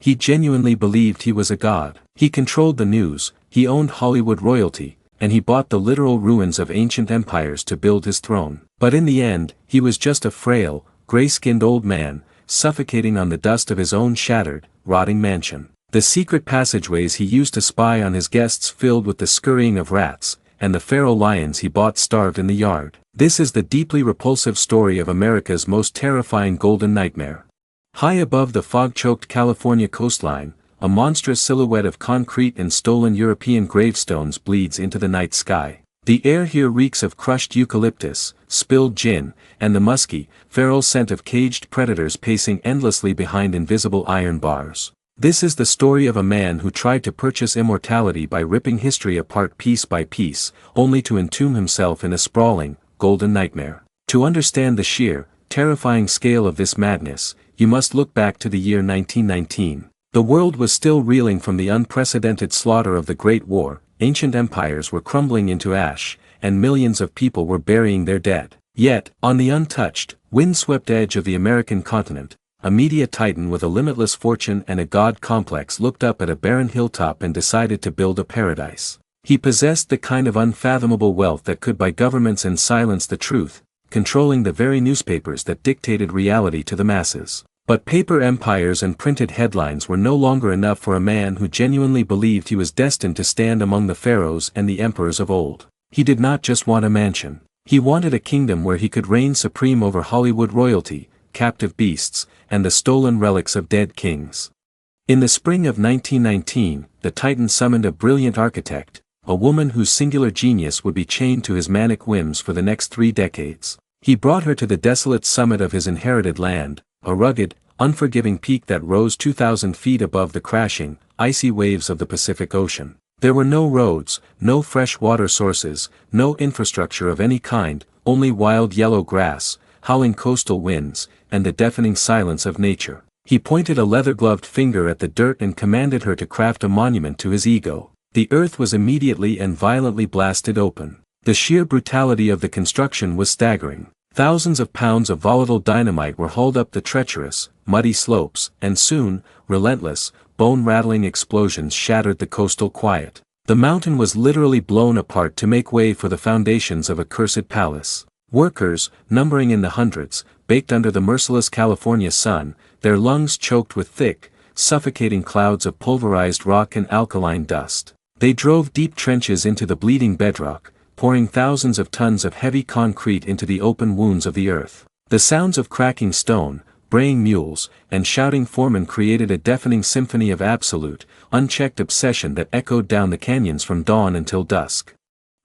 He genuinely believed he was a god. He controlled the news, he owned Hollywood royalty, and he bought the literal ruins of ancient empires to build his throne. But in the end, he was just a frail, gray-skinned old man, suffocating on the dust of his own shattered, rotting mansion. The secret passageways he used to spy on his guests filled with the scurrying of rats, and the feral lions he bought starved in the yard. This is the deeply repulsive story of America's most terrifying golden nightmare. High above the fog-choked California coastline, a monstrous silhouette of concrete and stolen European gravestones bleeds into the night sky. The air here reeks of crushed eucalyptus, spilled gin, and the musky, feral scent of caged predators pacing endlessly behind invisible iron bars. This is the story of a man who tried to purchase immortality by ripping history apart piece by piece, only to entomb himself in a sprawling, golden nightmare. To understand the sheer, terrifying scale of this madness, you must look back to the year 1919. The world was still reeling from the unprecedented slaughter of the Great War, ancient empires were crumbling into ash, and millions of people were burying their dead. Yet, on the untouched, windswept edge of the American continent, a media titan with a limitless fortune and a god complex looked up at a barren hilltop and decided to build a paradise. He possessed the kind of unfathomable wealth that could buy governments and silence the truth, controlling the very newspapers that dictated reality to the masses. But paper empires and printed headlines were no longer enough for a man who genuinely believed he was destined to stand among the pharaohs and the emperors of old. He did not just want a mansion. He wanted a kingdom where he could reign supreme over Hollywood royalty, captive beasts, and the stolen relics of dead kings. In the spring of 1919, the Titan summoned a brilliant architect, a woman whose singular genius would be chained to his manic whims for the next 3 decades. He brought her to the desolate summit of his inherited land, a rugged, unforgiving peak that rose 2,000 feet above the crashing, icy waves of the Pacific Ocean. There were no roads, no fresh water sources, no infrastructure of any kind, only wild yellow grass, howling coastal winds, and the deafening silence of nature. He pointed a leather-gloved finger at the dirt and commanded her to craft a monument to his ego. The earth was immediately and violently blasted open. The sheer brutality of the construction was staggering. Thousands of pounds of volatile dynamite were hauled up the treacherous, muddy slopes, and soon, relentless, bone-rattling explosions shattered the coastal quiet. The mountain was literally blown apart to make way for the foundations of a cursed palace. Workers, numbering in the hundreds, baked under the merciless California sun, their lungs choked with thick, suffocating clouds of pulverized rock and alkaline dust. They drove deep trenches into the bleeding bedrock, pouring thousands of tons of heavy concrete into the open wounds of the earth. The sounds of cracking stone, braying mules, and shouting foremen created a deafening symphony of absolute, unchecked obsession that echoed down the canyons from dawn until dusk.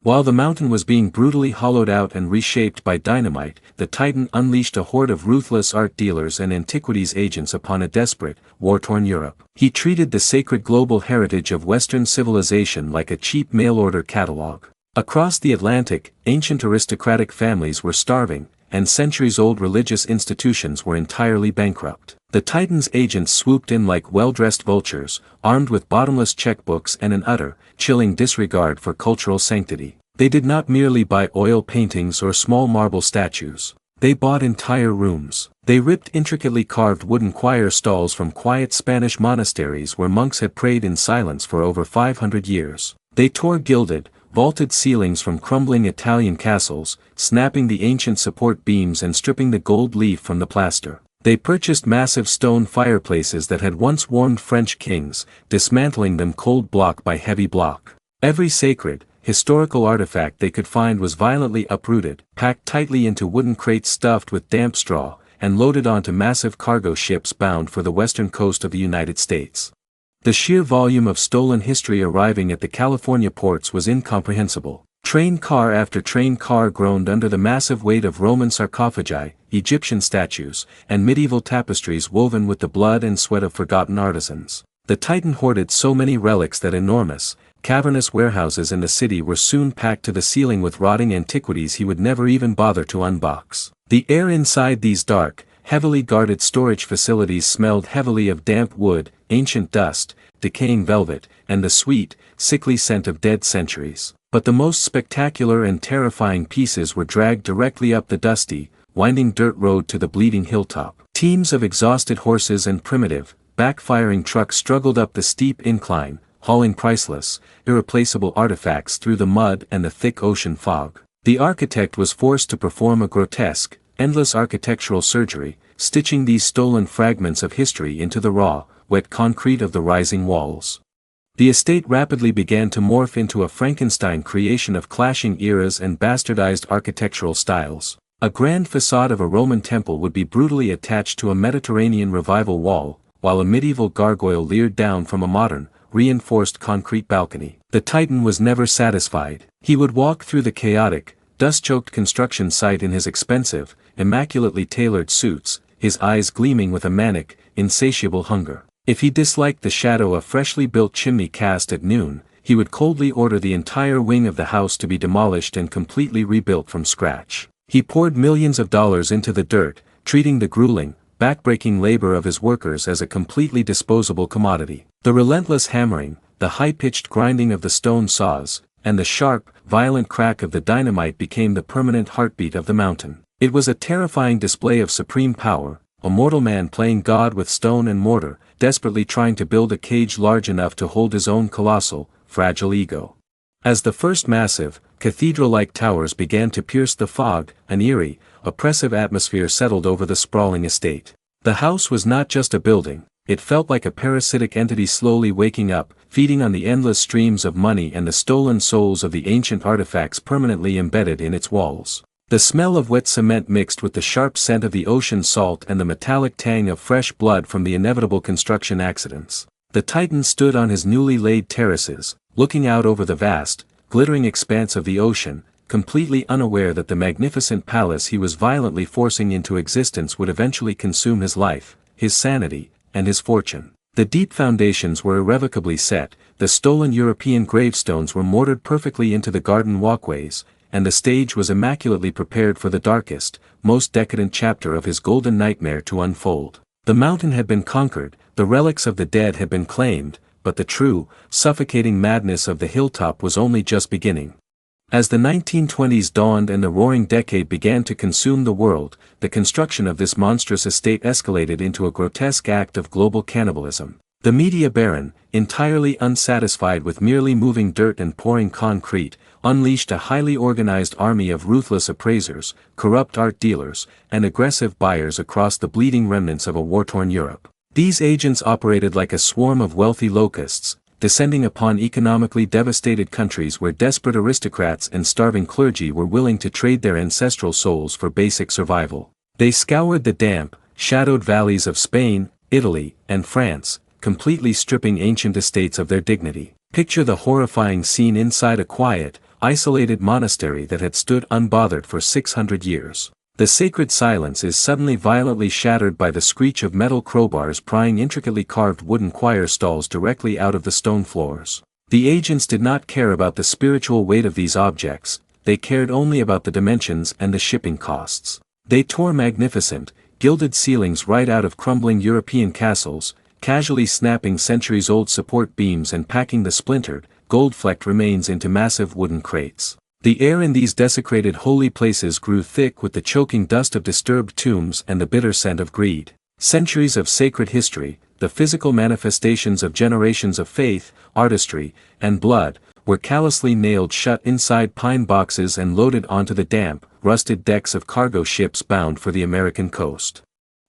While the mountain was being brutally hollowed out and reshaped by dynamite, the Titan unleashed a horde of ruthless art dealers and antiquities agents upon a desperate, war-torn Europe. He treated the sacred global heritage of Western civilization like a cheap mail-order catalog. Across the Atlantic, ancient aristocratic families were starving, and centuries-old religious institutions were entirely bankrupt. The Titan's agents swooped in like well-dressed vultures, armed with bottomless checkbooks and an utter, chilling disregard for cultural sanctity. They did not merely buy oil paintings or small marble statues. They bought entire rooms. They ripped intricately carved wooden choir stalls from quiet Spanish monasteries where monks had prayed in silence for over 500 years. They tore gilded, vaulted ceilings from crumbling Italian castles, snapping the ancient support beams and stripping the gold leaf from the plaster. They purchased massive stone fireplaces that had once warmed French kings, dismantling them cold block by heavy block. Every sacred, historical artifact they could find was violently uprooted, packed tightly into wooden crates stuffed with damp straw, and loaded onto massive cargo ships bound for the western coast of the United States. The sheer volume of stolen history arriving at the California ports was incomprehensible. Train car after train car groaned under the massive weight of Roman sarcophagi, Egyptian statues, and medieval tapestries woven with the blood and sweat of forgotten artisans. The Titan hoarded so many relics that enormous, cavernous warehouses in the city were soon packed to the ceiling with rotting antiquities he would never even bother to unbox. The air inside these dark, heavily guarded storage facilities smelled heavily of damp wood, ancient dust, decaying velvet, and the sweet, sickly scent of dead centuries. But the most spectacular and terrifying pieces were dragged directly up the dusty, winding dirt road to the bleeding hilltop. Teams of exhausted horses and primitive, backfiring truck struggled up the steep incline, hauling priceless, irreplaceable artifacts through the mud and the thick ocean fog. The architect was forced to perform a grotesque, endless architectural surgery, stitching these stolen fragments of history into the raw, wet concrete of the rising walls. The estate rapidly began to morph into a Frankenstein creation of clashing eras and bastardized architectural styles. A grand facade of a Roman temple would be brutally attached to a Mediterranean revival wall, while a medieval gargoyle leered down from a modern, reinforced concrete balcony. The Titan was never satisfied. He would walk through the chaotic, dust-choked construction site in his expensive, immaculately tailored suits, his eyes gleaming with a manic, insatiable hunger. If he disliked the shadow a freshly built chimney cast at noon, he would coldly order the entire wing of the house to be demolished and completely rebuilt from scratch. He poured millions of dollars into the dirt, treating the grueling, backbreaking labor of his workers as a completely disposable commodity. The relentless hammering, the high-pitched grinding of the stone saws, and the sharp, violent crack of the dynamite became the permanent heartbeat of the mountain. It was a terrifying display of supreme power, a mortal man playing God with stone and mortar, desperately trying to build a cage large enough to hold his own colossal, fragile ego. As the first massive, cathedral-like towers began to pierce the fog, an eerie, oppressive atmosphere settled over the sprawling estate. The house was not just a building, it felt like a parasitic entity slowly waking up, feeding on the endless streams of money and the stolen souls of the ancient artifacts permanently embedded in its walls. The smell of wet cement mixed with the sharp scent of the ocean salt and the metallic tang of fresh blood from the inevitable construction accidents. The Titan stood on his newly laid terraces, looking out over the vast, glittering expanse of the ocean, completely unaware that the magnificent palace he was violently forcing into existence would eventually consume his life, his sanity, and his fortune. The deep foundations were irrevocably set, the stolen European gravestones were mortared perfectly into the garden walkways, and the stage was immaculately prepared for the darkest, most decadent chapter of his golden nightmare to unfold. The mountain had been conquered, the relics of the dead had been claimed, but the true, suffocating madness of the hilltop was only just beginning. As the 1920s dawned and the roaring decade began to consume the world, the construction of this monstrous estate escalated into a grotesque act of global cannibalism. The media baron, entirely unsatisfied with merely moving dirt and pouring concrete, unleashed a highly organized army of ruthless appraisers, corrupt art dealers, and aggressive buyers across the bleeding remnants of a war-torn Europe. These agents operated like a swarm of wealthy locusts, descending upon economically devastated countries where desperate aristocrats and starving clergy were willing to trade their ancestral souls for basic survival. They scoured the damp, shadowed valleys of Spain, Italy, and France, completely stripping ancient estates of their dignity. Picture the horrifying scene inside a quiet, isolated monastery that had stood unbothered for 600 years. The sacred silence is suddenly violently shattered by the screech of metal crowbars prying intricately carved wooden choir stalls directly out of the stone floors. The agents did not care about the spiritual weight of these objects, they cared only about the dimensions and the shipping costs. They tore magnificent, gilded ceilings right out of crumbling European castles, casually snapping centuries-old support beams and packing the splintered, gold-flecked remains into massive wooden crates. The air in these desecrated holy places grew thick with the choking dust of disturbed tombs and the bitter scent of greed. Centuries of sacred history, the physical manifestations of generations of faith, artistry, and blood, were callously nailed shut inside pine boxes and loaded onto the damp, rusted decks of cargo ships bound for the American coast.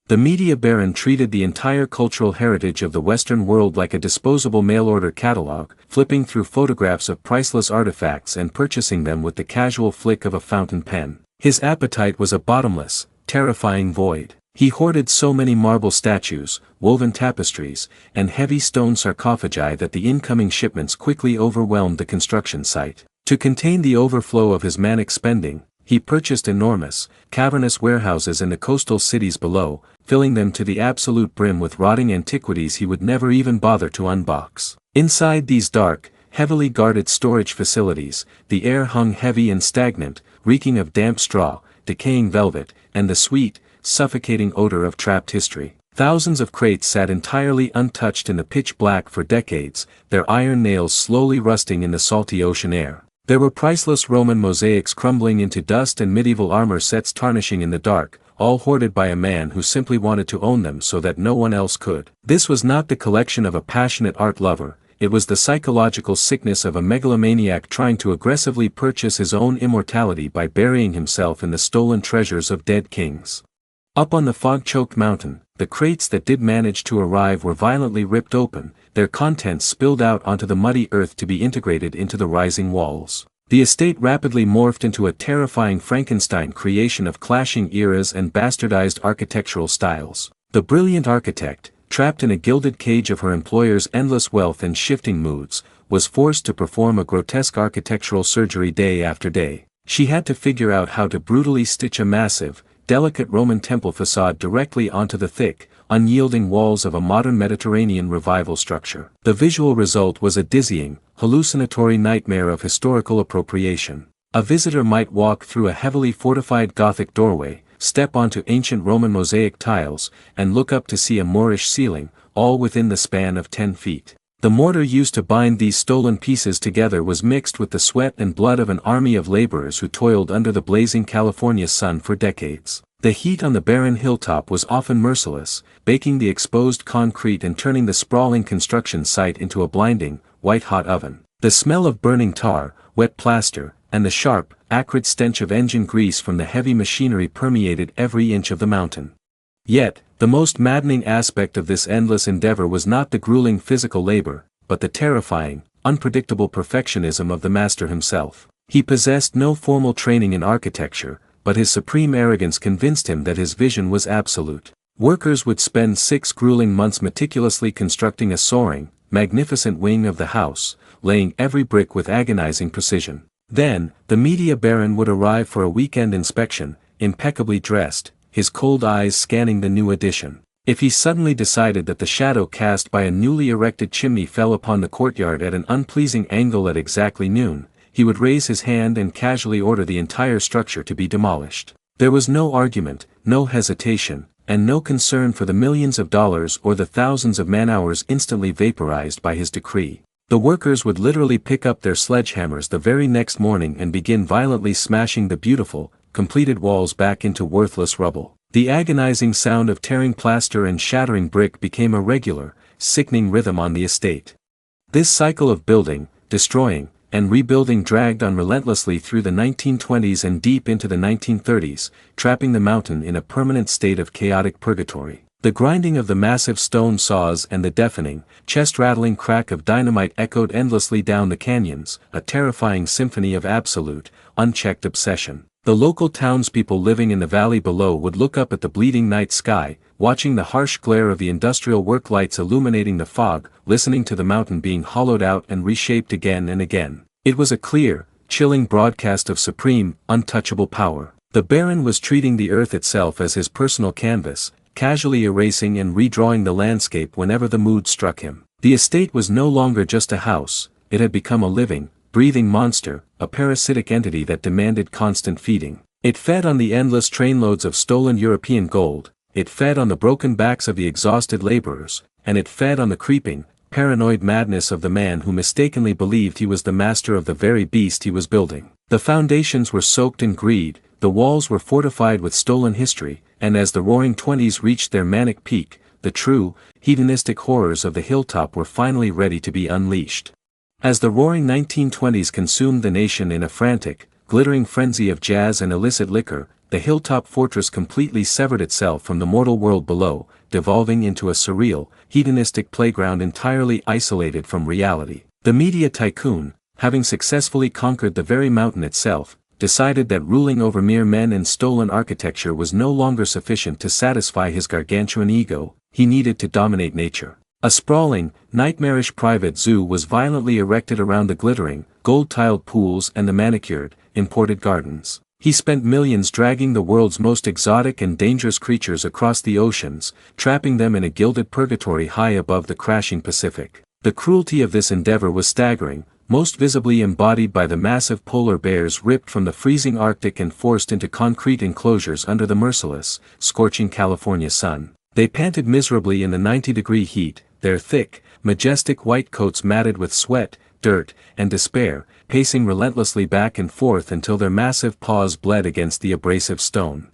The media baron treated the entire cultural heritage of the Western world like a disposable mail-order catalog, flipping through photographs of priceless artifacts and purchasing them with the casual flick of a fountain pen. His appetite was a bottomless, terrifying void. He hoarded so many marble statues, woven tapestries, and heavy stone sarcophagi that the incoming shipments quickly overwhelmed the construction site. To contain the overflow of his manic spending, he purchased enormous, cavernous warehouses in the coastal cities below, filling them to the absolute brim with rotting antiquities he would never even bother to unbox. Inside these dark, heavily guarded storage facilities, the air hung heavy and stagnant, reeking of damp straw, decaying velvet, and the sweet, suffocating odor of trapped history. Thousands of crates sat entirely untouched in the pitch black for decades, their iron nails slowly rusting in the salty ocean air. There were priceless Roman mosaics crumbling into dust and medieval armor sets tarnishing in the dark, all hoarded by a man who simply wanted to own them so that no one else could. This was not the collection of a passionate art lover, it was the psychological sickness of a megalomaniac trying to aggressively purchase his own immortality by burying himself in the stolen treasures of dead kings. Up on the fog-choked mountain, the crates that did manage to arrive were violently ripped open, their contents spilled out onto the muddy earth to be integrated into the rising walls. The estate rapidly morphed into a terrifying Frankenstein creation of clashing eras and bastardized architectural styles. The brilliant architect, trapped in a gilded cage of her employer's endless wealth and shifting moods, was forced to perform a grotesque architectural surgery day after day. She had to figure out how to brutally stitch a massive, delicate Roman temple facade directly onto the thick, unyielding walls of a modern Mediterranean revival structure. The visual result was a dizzying, hallucinatory nightmare of historical appropriation. A visitor might walk through a heavily fortified Gothic doorway, step onto ancient Roman mosaic tiles, and look up to see a Moorish ceiling, all within the span of 10 feet. The mortar used to bind these stolen pieces together was mixed with the sweat and blood of an army of laborers who toiled under the blazing California sun for decades. The heat on the barren hilltop was often merciless, baking the exposed concrete and turning the sprawling construction site into a blinding, white-hot oven. The smell of burning tar, wet plaster, and the sharp, acrid stench of engine grease from the heavy machinery permeated every inch of the mountain. Yet, the most maddening aspect of this endless endeavor was not the grueling physical labor, but the terrifying, unpredictable perfectionism of the master himself. He possessed no formal training in architecture, but his supreme arrogance convinced him that his vision was absolute. Workers would spend 6 grueling months meticulously constructing a soaring, magnificent wing of the house, laying every brick with agonizing precision. Then, the media baron would arrive for a weekend inspection, impeccably dressed, his cold eyes scanning the new addition. If he suddenly decided that the shadow cast by a newly erected chimney fell upon the courtyard at an unpleasing angle at exactly noon, he would raise his hand and casually order the entire structure to be demolished. There was no argument, no hesitation, and no concern for the millions of dollars or the thousands of man-hours instantly vaporized by his decree. The workers would literally pick up their sledgehammers the very next morning and begin violently smashing the beautiful, completed walls back into worthless rubble. The agonizing sound of tearing plaster and shattering brick became a regular, sickening rhythm on the estate. This cycle of building, destroying, and rebuilding dragged on relentlessly through the 1920s and deep into the 1930s, trapping the mountain in a permanent state of chaotic purgatory. The grinding of the massive stone saws and the deafening, chest-rattling crack of dynamite echoed endlessly down the canyons, a terrifying symphony of absolute, unchecked obsession. The local townspeople living in the valley below would look up at the bleeding night sky, watching the harsh glare of the industrial work lights illuminating the fog, listening to the mountain being hollowed out and reshaped again and again. It was a clear, chilling broadcast of supreme, untouchable power. The Baron was treating the earth itself as his personal canvas, casually erasing and redrawing the landscape whenever the mood struck him. The estate was no longer just a house, it had become a living, breathing monster, a parasitic entity that demanded constant feeding. It fed on the endless trainloads of stolen European gold, it fed on the broken backs of the exhausted laborers, and it fed on the creeping, paranoid madness of the man who mistakenly believed he was the master of the very beast he was building. The foundations were soaked in greed, the walls were fortified with stolen history, and as the Roaring Twenties reached their manic peak, the true, hedonistic horrors of the hilltop were finally ready to be unleashed. As the Roaring 1920s consumed the nation in a frantic, glittering frenzy of jazz and illicit liquor, the hilltop fortress completely severed itself from the mortal world below, devolving into a surreal, hedonistic playground entirely isolated from reality. The media tycoon, having successfully conquered the very mountain itself, decided that ruling over mere men and stolen architecture was no longer sufficient to satisfy his gargantuan ego, he needed to dominate nature. A sprawling, nightmarish private zoo was violently erected around the glittering, gold-tiled pools and the manicured, imported gardens. He spent millions dragging the world's most exotic and dangerous creatures across the oceans, trapping them in a gilded purgatory high above the crashing Pacific. The cruelty of this endeavor was staggering, most visibly embodied by the massive polar bears ripped from the freezing Arctic and forced into concrete enclosures under the merciless, scorching California sun. They panted miserably in the 90-degree heat, their thick, majestic white coats matted with sweat, dirt, and despair, pacing relentlessly back and forth until their massive paws bled against the abrasive stone.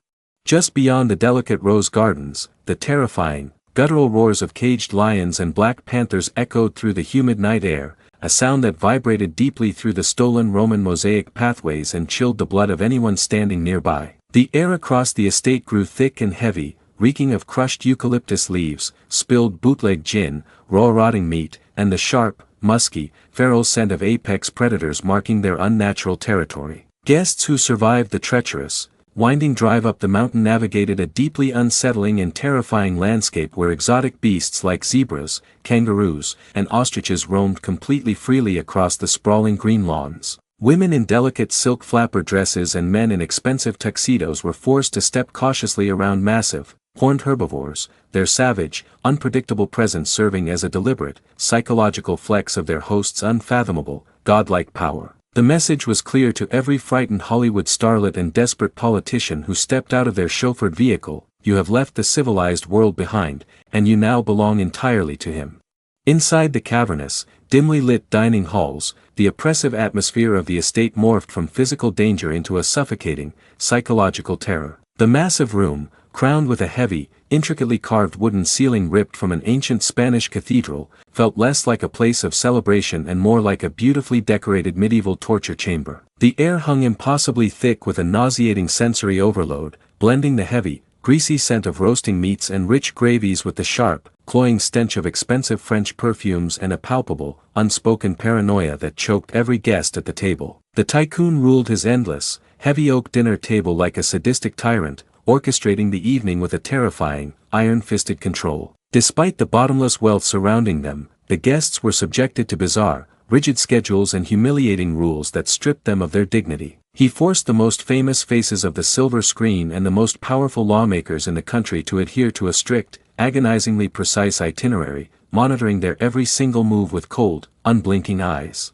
Just beyond the delicate rose gardens, the terrifying, guttural roars of caged lions and black panthers echoed through the humid night air, a sound that vibrated deeply through the stolen Roman mosaic pathways and chilled the blood of anyone standing nearby. The air across the estate grew thick and heavy, reeking of crushed eucalyptus leaves, spilled bootleg gin, raw rotting meat, and the sharp, musky, feral scent of apex predators marking their unnatural territory. Guests who survived the treacherous, winding drive up the mountain navigated a deeply unsettling and terrifying landscape where exotic beasts like zebras, kangaroos, and ostriches roamed completely freely across the sprawling green lawns. Women in delicate silk flapper dresses and men in expensive tuxedos were forced to step cautiously around massive, horned herbivores, their savage, unpredictable presence serving as a deliberate, psychological flex of their host's unfathomable, godlike power. The message was clear to every frightened Hollywood starlet and desperate politician who stepped out of their chauffeured vehicle: you have left the civilized world behind, and you now belong entirely to him. Inside the cavernous, dimly lit dining halls, the oppressive atmosphere of the estate morphed from physical danger into a suffocating, psychological terror. The massive room, crowned with a heavy, intricately carved wooden ceiling ripped from an ancient Spanish cathedral, felt less like a place of celebration and more like a beautifully decorated medieval torture chamber. The air hung impossibly thick with a nauseating sensory overload, blending the heavy, greasy scent of roasting meats and rich gravies with the sharp, cloying stench of expensive French perfumes and a palpable, unspoken paranoia that choked every guest at the table. The tycoon ruled his endless, heavy oak dinner table like a sadistic tyrant, orchestrating the evening with a terrifying, iron-fisted control. Despite the bottomless wealth surrounding them, the guests were subjected to bizarre, rigid schedules and humiliating rules that stripped them of their dignity. He forced the most famous faces of the silver screen and the most powerful lawmakers in the country to adhere to a strict, agonizingly precise itinerary, monitoring their every single move with cold, unblinking eyes.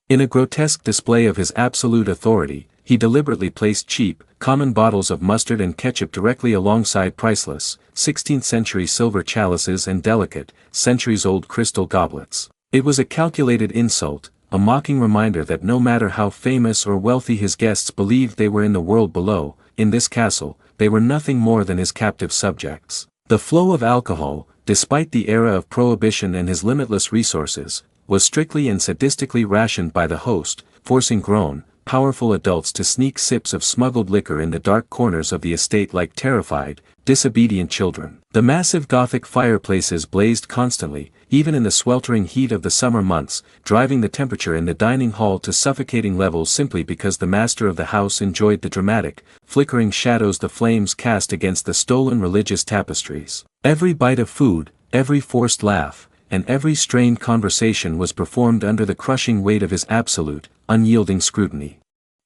In a grotesque display of his absolute authority, he deliberately placed cheap, common bottles of mustard and ketchup directly alongside priceless, 16th-century silver chalices and delicate, centuries-old crystal goblets. It was a calculated insult, a mocking reminder that no matter how famous or wealthy his guests believed they were in the world below, in this castle, they were nothing more than his captive subjects. The flow of alcohol, despite the era of prohibition and his limitless resources, was strictly and sadistically rationed by the host, forcing grown, powerful adults to sneak sips of smuggled liquor in the dark corners of the estate like terrified, disobedient children. The massive Gothic fireplaces blazed constantly, even in the sweltering heat of the summer months, driving the temperature in the dining hall to suffocating levels simply because the master of the house enjoyed the dramatic, flickering shadows the flames cast against the stolen religious tapestries. Every bite of food, every forced laugh, and every strained conversation was performed under the crushing weight of his absolute, unyielding scrutiny.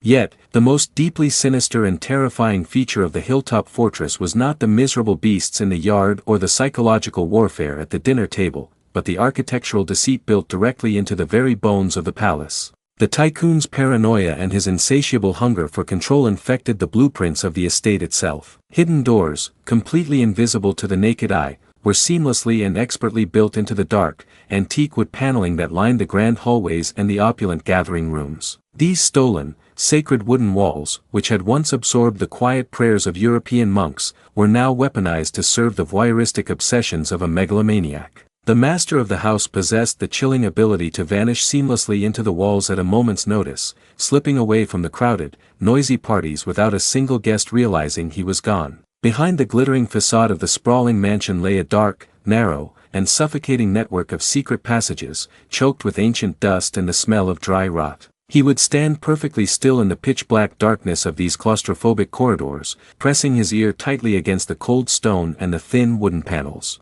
Yet, the most deeply sinister and terrifying feature of the hilltop fortress was not the miserable beasts in the yard or the psychological warfare at the dinner table, but the architectural deceit built directly into the very bones of the palace. The tycoon's paranoia and his insatiable hunger for control infected the blueprints of the estate itself. Hidden doors, completely invisible to the naked eye, were seamlessly and expertly built into the dark, antique wood paneling that lined the grand hallways and the opulent gathering rooms. These stolen, sacred wooden walls, which had once absorbed the quiet prayers of European monks, were now weaponized to serve the voyeuristic obsessions of a megalomaniac. The master of the house possessed the chilling ability to vanish seamlessly into the walls at a moment's notice, slipping away from the crowded, noisy parties without a single guest realizing he was gone. Behind the glittering facade of the sprawling mansion lay a dark, narrow, and suffocating network of secret passages, choked with ancient dust and the smell of dry rot. He would stand perfectly still in the pitch-black darkness of these claustrophobic corridors, pressing his ear tightly against the cold stone and the thin wooden panels.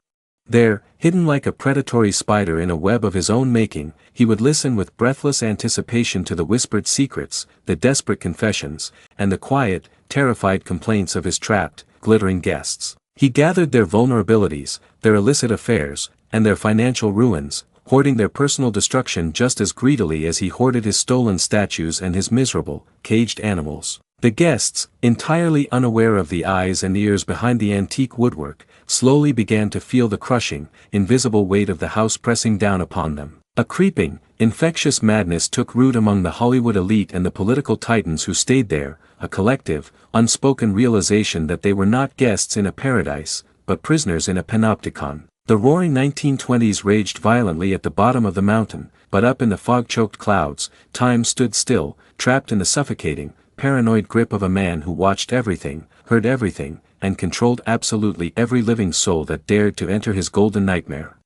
There, hidden like a predatory spider in a web of his own making, he would listen with breathless anticipation to the whispered secrets, the desperate confessions, and the quiet, terrified complaints of his trapped, glittering guests. He gathered their vulnerabilities, their illicit affairs, and their financial ruins, hoarding their personal destruction just as greedily as he hoarded his stolen statues and his miserable, caged animals. The guests, entirely unaware of the eyes and ears behind the antique woodwork, slowly began to feel the crushing, invisible weight of the house pressing down upon them. A creeping, infectious madness took root among the Hollywood elite and the political titans who stayed there, a collective, unspoken realization that they were not guests in a paradise, but prisoners in a panopticon. The roaring 1920s raged violently at the bottom of the mountain, but up in the fog-choked clouds, time stood still, trapped in the suffocating, paranoid grip of a man who watched everything, heard everything, and controlled absolutely every living soul that dared to enter his golden nightmare.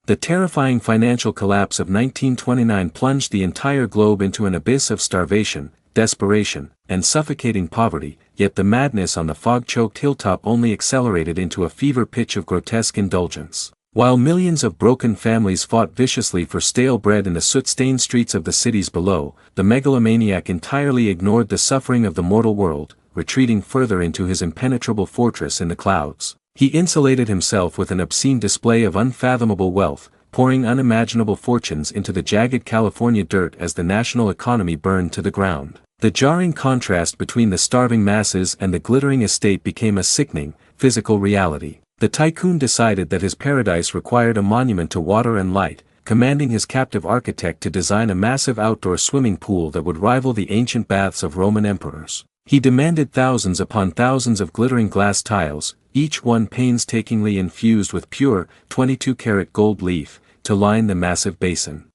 The terrifying financial collapse of 1929 plunged the entire globe into an abyss of starvation, desperation, and suffocating poverty, yet the madness on the fog-choked hilltop only accelerated into a fever pitch of grotesque indulgence. While millions of broken families fought viciously for stale bread in the soot-stained streets of the cities below, the megalomaniac entirely ignored the suffering of the mortal world, retreating further into his impenetrable fortress in the clouds. He insulated himself with an obscene display of unfathomable wealth, pouring unimaginable fortunes into the jagged California dirt as the national economy burned to the ground. The jarring contrast between the starving masses and the glittering estate became a sickening, physical reality. The tycoon decided that his paradise required a monument to water and light, commanding his captive architect to design a massive outdoor swimming pool that would rival the ancient baths of Roman emperors. He demanded thousands upon thousands of glittering glass tiles, each one painstakingly infused with pure, 22-karat gold leaf, to line the massive basin.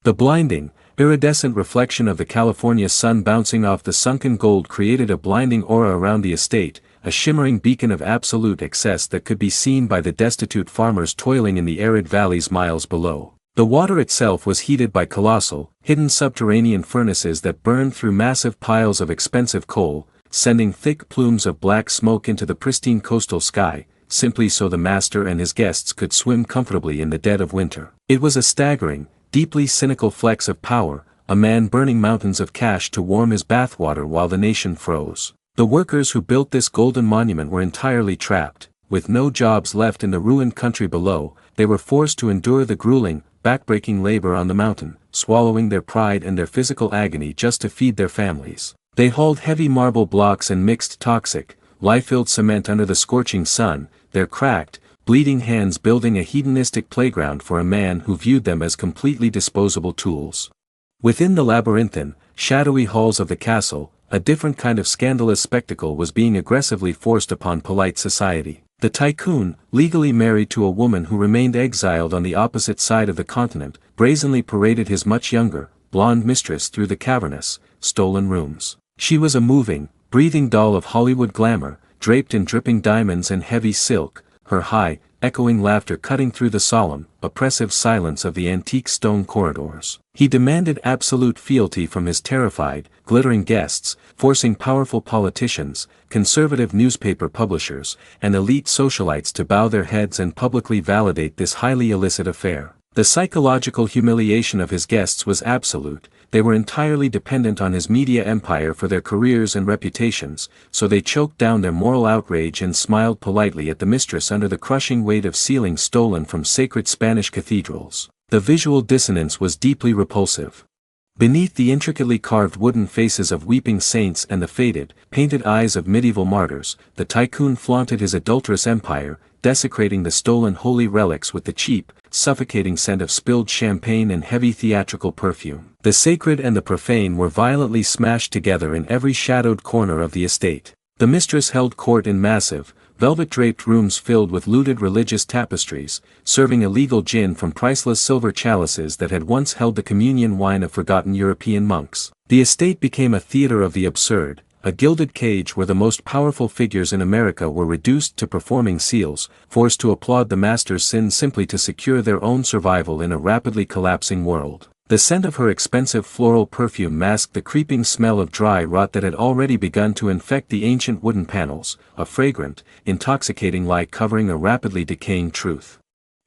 The blinding, iridescent reflection of the California sun bouncing off the sunken gold created a blinding aura around the estate, a shimmering beacon of absolute excess that could be seen by the destitute farmers toiling in the arid valleys miles below. The water itself was heated by colossal, hidden subterranean furnaces that burned through massive piles of expensive coal, sending thick plumes of black smoke into the pristine coastal sky, simply so the master and his guests could swim comfortably in the dead of winter. It was a staggering, deeply cynical flex of power, a man burning mountains of cash to warm his bathwater while the nation froze. The workers who built this golden monument were entirely trapped, with no jobs left in the ruined country below. They were forced to endure the grueling, backbreaking labor on the mountain, swallowing their pride and their physical agony just to feed their families. They hauled heavy marble blocks and mixed toxic, lye-filled cement under the scorching sun, their cracked, bleeding hands building a hedonistic playground for a man who viewed them as completely disposable tools. Within the labyrinthine, shadowy halls of the castle, a different kind of scandalous spectacle was being aggressively forced upon polite society. The tycoon, legally married to a woman who remained exiled on the opposite side of the continent, brazenly paraded his much younger, blonde mistress through the cavernous, stolen rooms. She was a moving, breathing doll of Hollywood glamour, draped in dripping diamonds and heavy silk, her high, echoing laughter cutting through the solemn, oppressive silence of the antique stone corridors. He demanded absolute fealty from his terrified, glittering guests, forcing powerful politicians, conservative newspaper publishers, and elite socialites to bow their heads and publicly validate this highly illicit affair. The psychological humiliation of his guests was absolute. They were entirely dependent on his media empire for their careers and reputations, so they choked down their moral outrage and smiled politely at the mistress under the crushing weight of ceilings stolen from sacred Spanish cathedrals. The visual dissonance was deeply repulsive. Beneath the intricately carved wooden faces of weeping saints and the faded, painted eyes of medieval martyrs, the tycoon flaunted his adulterous empire, desecrating the stolen holy relics with the cheap, suffocating scent of spilled champagne and heavy theatrical perfume. The sacred and the profane were violently smashed together in every shadowed corner of the estate. The mistress held court in massive, velvet-draped rooms filled with looted religious tapestries, serving illegal gin from priceless silver chalices that had once held the communion wine of forgotten European monks. The estate became a theater of the absurd, a gilded cage where the most powerful figures in America were reduced to performing seals, forced to applaud the master's sins simply to secure their own survival in a rapidly collapsing world. The scent of her expensive floral perfume masked the creeping smell of dry rot that had already begun to infect the ancient wooden panels, a fragrant, intoxicating lie covering a rapidly decaying truth.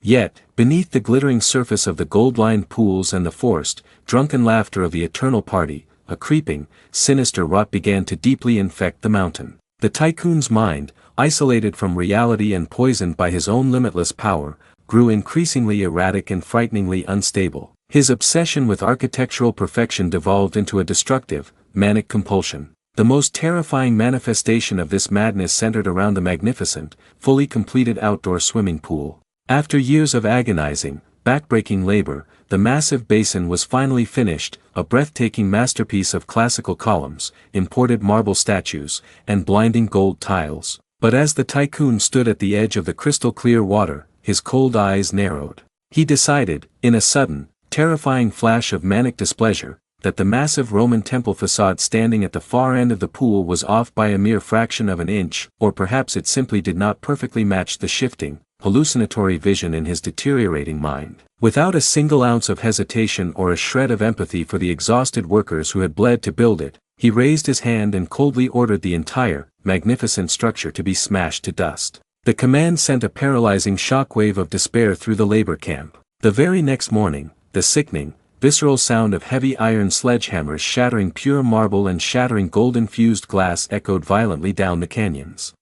Yet, beneath the glittering surface of the gold-lined pools and the forced, drunken laughter of the eternal party, a creeping, sinister rot began to deeply infect the mountain. The tycoon's mind, isolated from reality and poisoned by his own limitless power, grew increasingly erratic and frighteningly unstable. His obsession with architectural perfection devolved into a destructive, manic compulsion. The most terrifying manifestation of this madness centered around the magnificent, fully completed outdoor swimming pool. After years of agonizing, backbreaking labor, the massive basin was finally finished, a breathtaking masterpiece of classical columns, imported marble statues, and blinding gold tiles. But as the tycoon stood at the edge of the crystal-clear water, his cold eyes narrowed. He decided, in a sudden, terrifying flash of manic displeasure, that the massive Roman temple facade standing at the far end of the pool was off by a mere fraction of an inch, or perhaps it simply did not perfectly match the shifting, hallucinatory vision in his deteriorating mind. Without a single ounce of hesitation or a shred of empathy for the exhausted workers who had bled to build it, he raised his hand and coldly ordered the entire, magnificent structure to be smashed to dust. The command sent a paralyzing shockwave of despair through the labor camp. The very next morning, the sickening, visceral sound of heavy iron sledgehammers shattering pure marble and shattering gold-infused glass echoed violently down the canyons.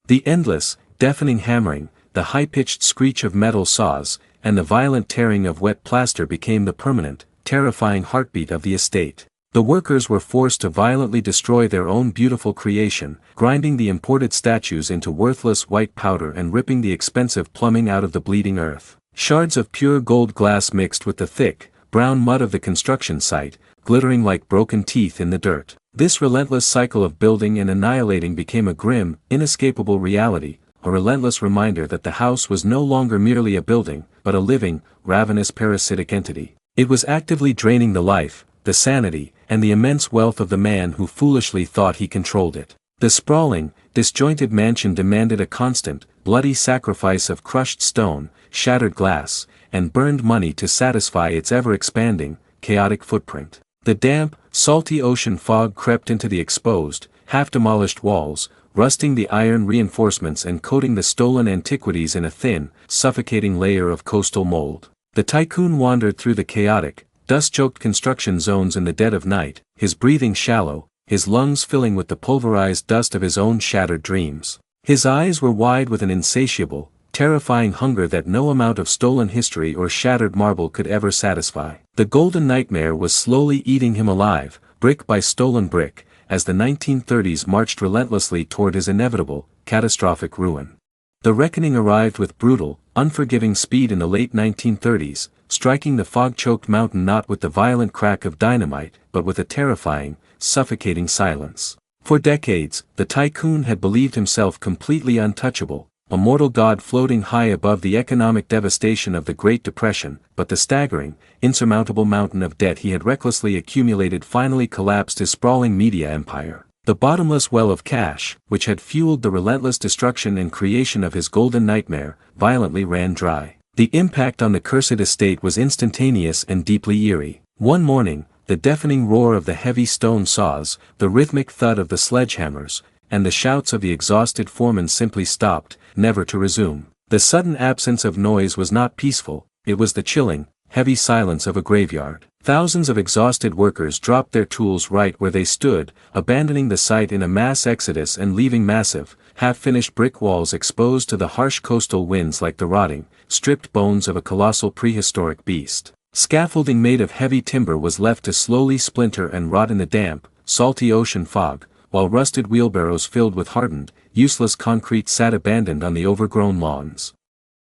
The endless, deafening hammering, the high-pitched screech of metal saws, and the violent tearing of wet plaster became the permanent, terrifying heartbeat of the estate. The workers were forced to violently destroy their own beautiful creation, grinding the imported statues into worthless white powder and ripping the expensive plumbing out of the bleeding earth. Shards of pure gold glass mixed with the thick, brown mud of the construction site, glittering like broken teeth in the dirt. This relentless cycle of building and annihilating became a grim, inescapable reality, a relentless reminder that the house was no longer merely a building, but a living, ravenous parasitic entity. It was actively draining the life, the sanity, and the immense wealth of the man who foolishly thought he controlled it. The sprawling, disjointed mansion demanded a constant, bloody sacrifice of crushed stone, shattered glass, and burned money to satisfy its ever-expanding, chaotic footprint. The damp, salty ocean fog crept into the exposed, half-demolished walls, rusting the iron reinforcements and coating the stolen antiquities in a thin, suffocating layer of coastal mold. The tycoon wandered through the chaotic, dust-choked construction zones in the dead of night, his breathing shallow, his lungs filling with the pulverized dust of his own shattered dreams. His eyes were wide with an insatiable, terrifying hunger that no amount of stolen history or shattered marble could ever satisfy. The golden nightmare was slowly eating him alive, brick by stolen brick, as the 1930s marched relentlessly toward his inevitable, catastrophic ruin. The reckoning arrived with brutal, unforgiving speed in the late 1930s, striking the fog-choked mountain not with the violent crack of dynamite, but with a terrifying, suffocating silence. For decades, the tycoon had believed himself completely untouchable, a mortal god floating high above the economic devastation of the Great Depression, but the staggering, insurmountable mountain of debt he had recklessly accumulated finally collapsed his sprawling media empire. The bottomless well of cash, which had fueled the relentless destruction and creation of his golden nightmare, violently ran dry. The impact on the cursed estate was instantaneous and deeply eerie. One morning, the deafening roar of the heavy stone saws, the rhythmic thud of the sledgehammers, and the shouts of the exhausted foreman simply stopped, never to resume. The sudden absence of noise was not peaceful, it was the chilling, heavy silence of a graveyard. Thousands of exhausted workers dropped their tools right where they stood, abandoning the site in a mass exodus and leaving massive, half-finished brick walls exposed to the harsh coastal winds like the rotting, stripped bones of a colossal prehistoric beast. Scaffolding made of heavy timber was left to slowly splinter and rot in the damp, salty ocean fog, while rusted wheelbarrows filled with hardened, useless concrete sat abandoned on the overgrown lawns.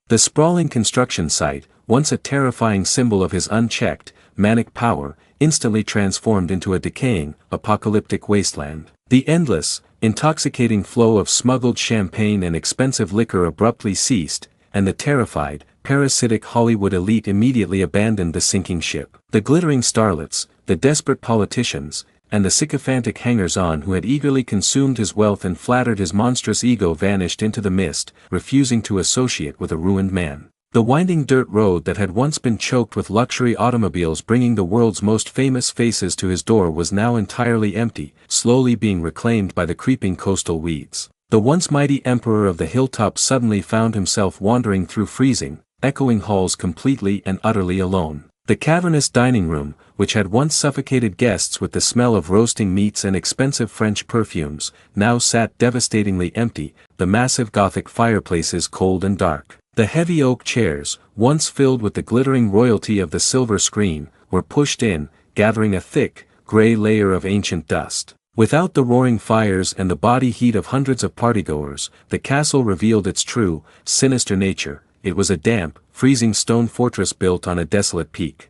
The sprawling construction site, once a terrifying symbol of his unchecked, manic power, instantly transformed into a decaying, apocalyptic wasteland. The endless, intoxicating flow of smuggled champagne and expensive liquor abruptly ceased, and the terrified, parasitic Hollywood elite immediately abandoned the sinking ship. The glittering starlets, the desperate politicians, and the sycophantic hangers-on who had eagerly consumed his wealth and flattered his monstrous ego vanished into the mist, refusing to associate with a ruined man. The winding dirt road that had once been choked with luxury automobiles bringing the world's most famous faces to his door was now entirely empty, slowly being reclaimed by the creeping coastal weeds. The once mighty emperor of the hilltop suddenly found himself wandering through freezing, echoing halls completely and utterly alone. The cavernous dining room, which had once suffocated guests with the smell of roasting meats and expensive French perfumes, now sat devastatingly empty, the massive Gothic fireplaces cold and dark. The heavy oak chairs, once filled with the glittering royalty of the silver screen, were pushed in, gathering a thick, gray layer of ancient dust. Without the roaring fires and the body heat of hundreds of partygoers, the castle revealed its true, sinister nature. It was a damp, freezing stone fortress built on a desolate peak.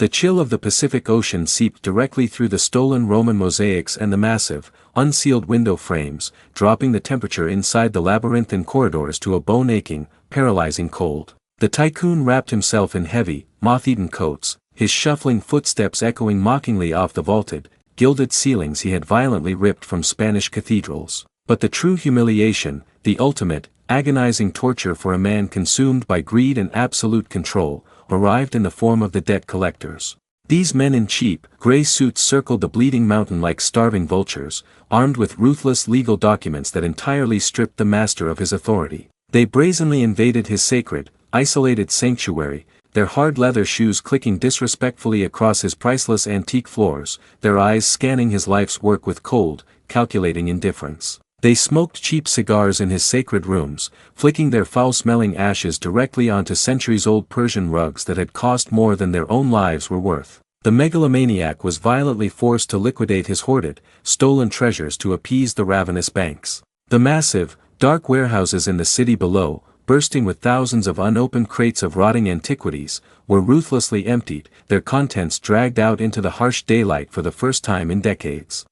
The chill of the Pacific Ocean seeped directly through the stolen Roman mosaics and the massive, unsealed window frames, dropping the temperature inside the labyrinthine corridors to a bone-aching, paralyzing cold. The tycoon wrapped himself in heavy, moth-eaten coats, his shuffling footsteps echoing mockingly off the vaulted, gilded ceilings he had violently ripped from Spanish cathedrals. But the true humiliation, the ultimate, agonizing torture for a man consumed by greed and absolute control, arrived in the form of the debt collectors. These men in cheap, gray suits circled the bleeding mountain like starving vultures, armed with ruthless legal documents that entirely stripped the master of his authority. They brazenly invaded his sacred, isolated sanctuary, their hard leather shoes clicking disrespectfully across his priceless antique floors, their eyes scanning his life's work with cold, calculating indifference. They smoked cheap cigars in his sacred rooms, flicking their foul-smelling ashes directly onto centuries-old Persian rugs that had cost more than their own lives were worth. The megalomaniac was violently forced to liquidate his hoarded, stolen treasures to appease the ravenous banks. The massive, dark warehouses in the city below, bursting with thousands of unopened crates of rotting antiquities, were ruthlessly emptied, their contents dragged out into the harsh daylight for the first time in decades.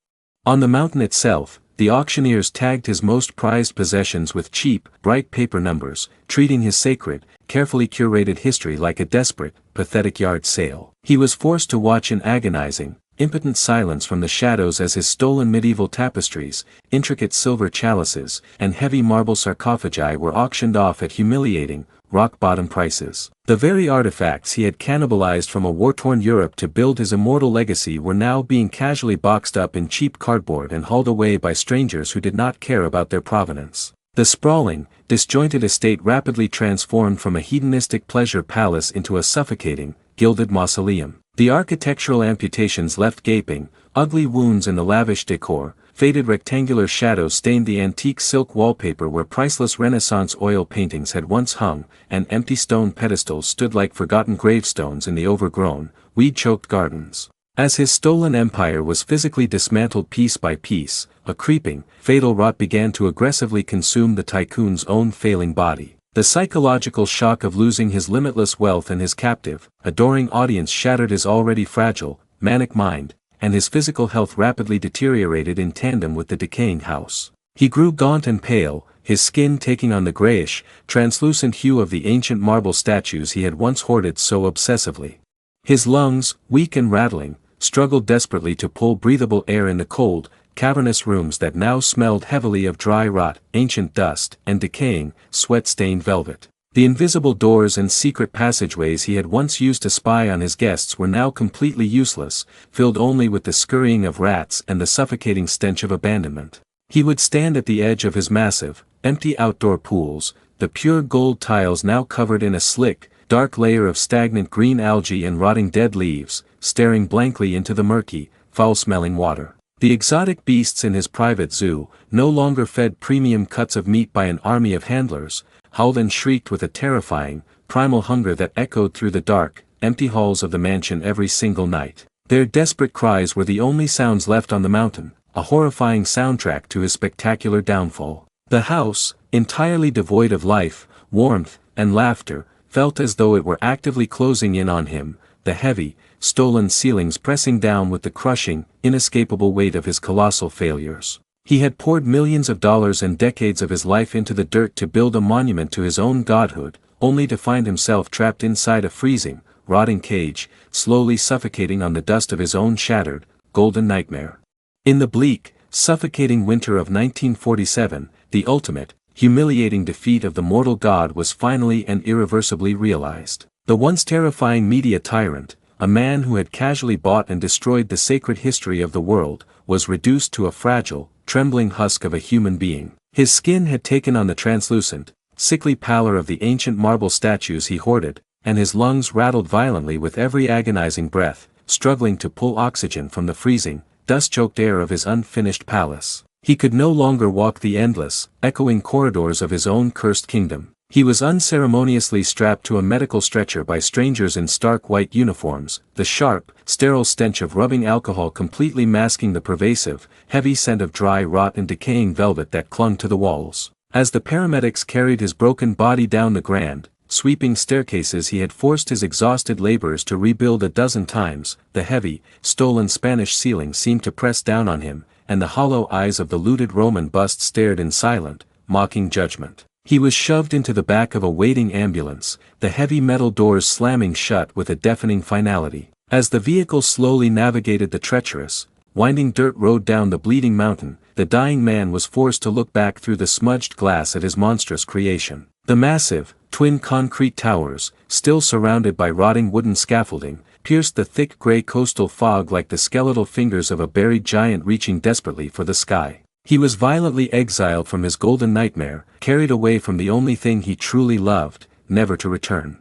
On the mountain itself, the auctioneers tagged his most prized possessions with cheap, bright paper numbers, treating his sacred, carefully curated history like a desperate, pathetic yard sale. He was forced to watch in agonizing, impotent silence from the shadows as his stolen medieval tapestries, intricate silver chalices, and heavy marble sarcophagi were auctioned off at humiliating, rock-bottom prices. The very artifacts he had cannibalized from a war-torn Europe to build his immortal legacy were now being casually boxed up in cheap cardboard and hauled away by strangers who did not care about their provenance. The sprawling, disjointed estate rapidly transformed from a hedonistic pleasure palace into a suffocating, gilded mausoleum. The architectural amputations left gaping, ugly wounds in the lavish decor, faded rectangular shadows stained the antique silk wallpaper where priceless Renaissance oil paintings had once hung, and empty stone pedestals stood like forgotten gravestones in the overgrown, weed-choked gardens. As his stolen empire was physically dismantled piece by piece, a creeping, fatal rot began to aggressively consume the tycoon's own failing body. The psychological shock of losing his limitless wealth and his captive, adoring audience shattered his already fragile, manic mind, and his physical health rapidly deteriorated in tandem with the decaying house. He grew gaunt and pale, his skin taking on the grayish, translucent hue of the ancient marble statues he had once hoarded so obsessively. His lungs, weak and rattling, struggled desperately to pull breathable air in the cold, cavernous rooms that now smelled heavily of dry rot, ancient dust, and decaying, sweat-stained velvet. The invisible doors and secret passageways he had once used to spy on his guests were now completely useless, filled only with the scurrying of rats and the suffocating stench of abandonment. He would stand at the edge of his massive, empty outdoor pools, the pure gold tiles now covered in a slick, dark layer of stagnant green algae and rotting dead leaves, staring blankly into the murky, foul-smelling water. The exotic beasts in his private zoo, no longer fed premium cuts of meat by an army of handlers, howled and shrieked with a terrifying, primal hunger that echoed through the dark, empty halls of the mansion every single night. Their desperate cries were the only sounds left on the mountain, a horrifying soundtrack to his spectacular downfall. The house, entirely devoid of life, warmth, and laughter, felt as though it were actively closing in on him, the heavy, stolen ceilings pressing down with the crushing, inescapable weight of his colossal failures. He had poured millions of dollars and decades of his life into the dirt to build a monument to his own godhood, only to find himself trapped inside a freezing, rotting cage, slowly suffocating on the dust of his own shattered, golden nightmare. In the bleak, suffocating winter of 1947, the ultimate, humiliating defeat of the mortal god was finally and irreversibly realized. The once terrifying media tyrant, a man who had casually bought and destroyed the sacred history of the world, was reduced to a fragile, trembling husk of a human being. His skin had taken on the translucent, sickly pallor of the ancient marble statues he hoarded, and his lungs rattled violently with every agonizing breath, struggling to pull oxygen from the freezing, dust-choked air of his unfinished palace. He could no longer walk the endless, echoing corridors of his own cursed kingdom. He was unceremoniously strapped to a medical stretcher by strangers in stark white uniforms, the sharp, sterile stench of rubbing alcohol completely masking the pervasive, heavy scent of dry rot and decaying velvet that clung to the walls. As the paramedics carried his broken body down the grand, sweeping staircases he had forced his exhausted laborers to rebuild a dozen times. The heavy, stolen Spanish ceiling seemed to press down on him, and the hollow eyes of the looted Roman bust stared in silent, mocking judgment. He was shoved into the back of a waiting ambulance, the heavy metal doors slamming shut with a deafening finality. As the vehicle slowly navigated the treacherous, winding dirt road down the bleeding mountain, the dying man was forced to look back through the smudged glass at his monstrous creation. The massive, twin concrete towers, still surrounded by rotting wooden scaffolding, pierced the thick gray coastal fog like the skeletal fingers of a buried giant reaching desperately for the sky. He was violently exiled from his golden nightmare, carried away from the only thing he truly loved, never to return.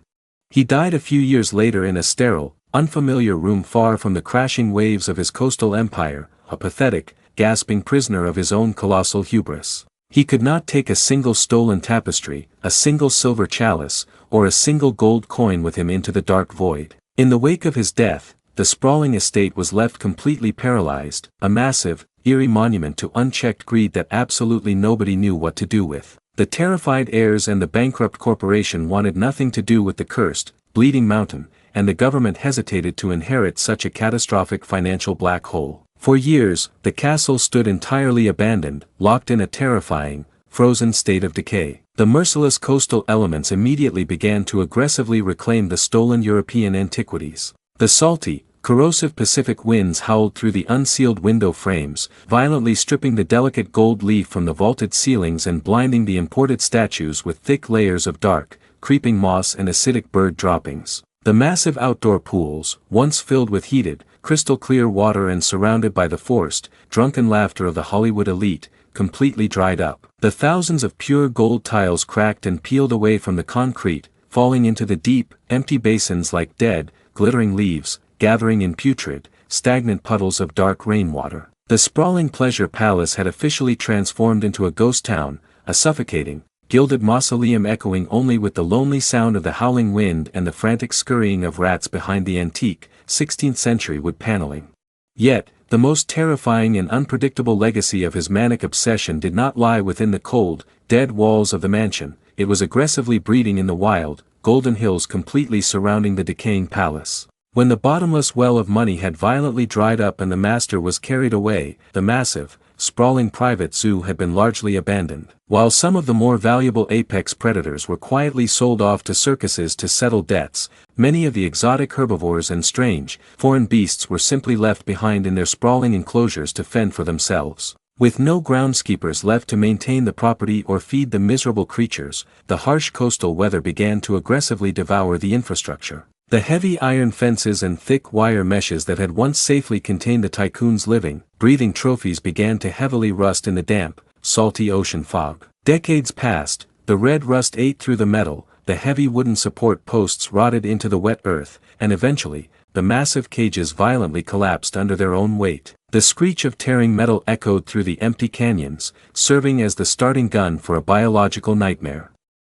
He died a few years later in a sterile, unfamiliar room far from the crashing waves of his coastal empire, a pathetic, gasping prisoner of his own colossal hubris. He could not take a single stolen tapestry, a single silver chalice, or a single gold coin with him into the dark void. In the wake of his death, the sprawling estate was left completely paralyzed, a massive, eerie monument to unchecked greed that absolutely nobody knew what to do with. The terrified heirs and the bankrupt corporation wanted nothing to do with the cursed, bleeding mountain, and the government hesitated to inherit such a catastrophic financial black hole. For years, the castle stood entirely abandoned, locked in a terrifying, frozen state of decay. The merciless coastal elements immediately began to aggressively reclaim the stolen European antiquities. The salty, corrosive Pacific winds howled through the unsealed window frames, violently stripping the delicate gold leaf from the vaulted ceilings and blinding the imported statues with thick layers of dark, creeping moss and acidic bird droppings. The massive outdoor pools, once filled with heated, crystal-clear water and surrounded by the forced, drunken laughter of the Hollywood elite, completely dried up. The thousands of pure gold tiles cracked and peeled away from the concrete, falling into the deep, empty basins like dead, glittering leaves, gathering in putrid, stagnant puddles of dark rainwater. The sprawling pleasure palace had officially transformed into a ghost town, a suffocating, gilded mausoleum echoing only with the lonely sound of the howling wind and the frantic scurrying of rats behind the antique, 16th-century wood paneling. Yet, the most terrifying and unpredictable legacy of his manic obsession did not lie within the cold, dead walls of the mansion. It was aggressively breeding in the wild, golden hills completely surrounding the decaying palace. When the bottomless well of money had violently dried up and the master was carried away, the massive, sprawling private zoo had been largely abandoned. While some of the more valuable apex predators were quietly sold off to circuses to settle debts, many of the exotic herbivores and strange, foreign beasts were simply left behind in their sprawling enclosures to fend for themselves. With no groundskeepers left to maintain the property or feed the miserable creatures, the harsh coastal weather began to aggressively devour the infrastructure. The heavy iron fences and thick wire meshes that had once safely contained the tycoon's living, breathing trophies began to heavily rust in the damp, salty ocean fog. Decades passed, the red rust ate through the metal, the heavy wooden support posts rotted into the wet earth, and eventually, the massive cages violently collapsed under their own weight. The screech of tearing metal echoed through the empty canyons, serving as the starting gun for a biological nightmare.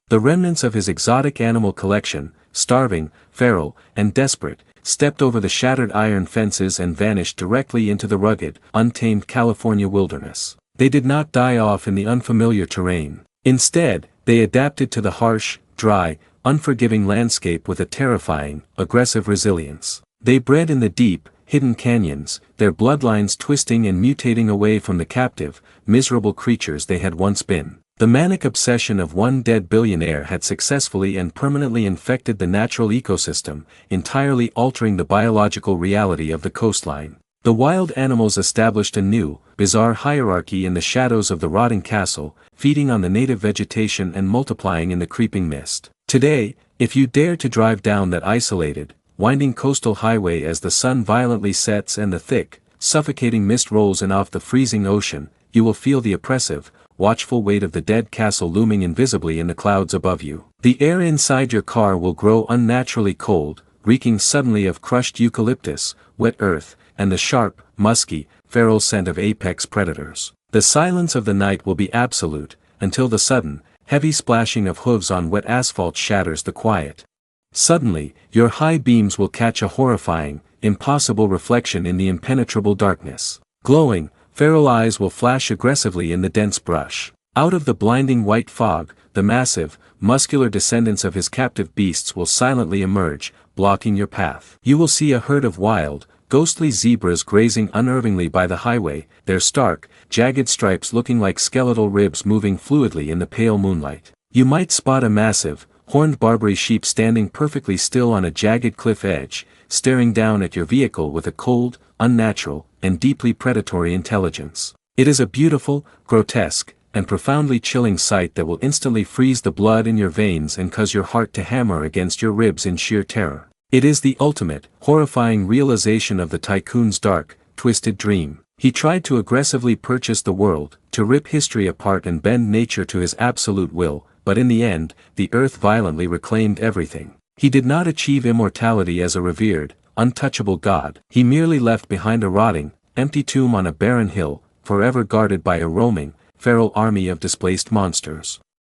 The remnants of his exotic animal collection, starving, feral, and desperate, stepped over the shattered iron fences and vanished directly into the rugged, untamed California wilderness. They did not die off in the unfamiliar terrain. Instead, they adapted to the harsh, dry, unforgiving landscape with a terrifying, aggressive resilience. They bred in the deep, hidden canyons, their bloodlines twisting and mutating away from the captive, miserable creatures they had once been. The manic obsession of one dead billionaire had successfully and permanently infected the natural ecosystem, entirely altering the biological reality of the coastline. The wild animals established a new, bizarre hierarchy in the shadows of the rotting castle, feeding on the native vegetation and multiplying in the creeping mist. Today, if you dare to drive down that isolated, winding coastal highway as the sun violently sets and the thick, suffocating mist rolls in off the freezing ocean, you will feel the oppressive, watchful weight of the dead castle looming invisibly in the clouds above you. The air inside your car will grow unnaturally cold, reeking suddenly of crushed eucalyptus, wet earth, and the sharp, musky, feral scent of apex predators. The silence of the night will be absolute, until the sudden, heavy splashing of hooves on wet asphalt shatters the quiet. Suddenly, your high beams will catch a horrifying, impossible reflection in the impenetrable darkness. Glowing, feral eyes will flash aggressively in the dense brush. Out of the blinding white fog, the massive, muscular descendants of his captive beasts will silently emerge, blocking your path. You will see a herd of wild, ghostly zebras grazing unnervingly by the highway, their stark, jagged stripes looking like skeletal ribs moving fluidly in the pale moonlight. You might spot a massive, horned Barbary sheep standing perfectly still on a jagged cliff edge, staring down at your vehicle with a cold, unnatural, and deeply predatory intelligence. It is a beautiful, grotesque, and profoundly chilling sight that will instantly freeze the blood in your veins and cause your heart to hammer against your ribs in sheer terror. It is the ultimate, horrifying realization of the tycoon's dark, twisted dream. He tried to aggressively purchase the world, to rip history apart and bend nature to his absolute will, but in the end, the earth violently reclaimed everything. He did not achieve immortality as a revered, untouchable god. He merely left behind a rotting, empty tomb on a barren hill, forever guarded by a roaming, feral army of displaced monsters.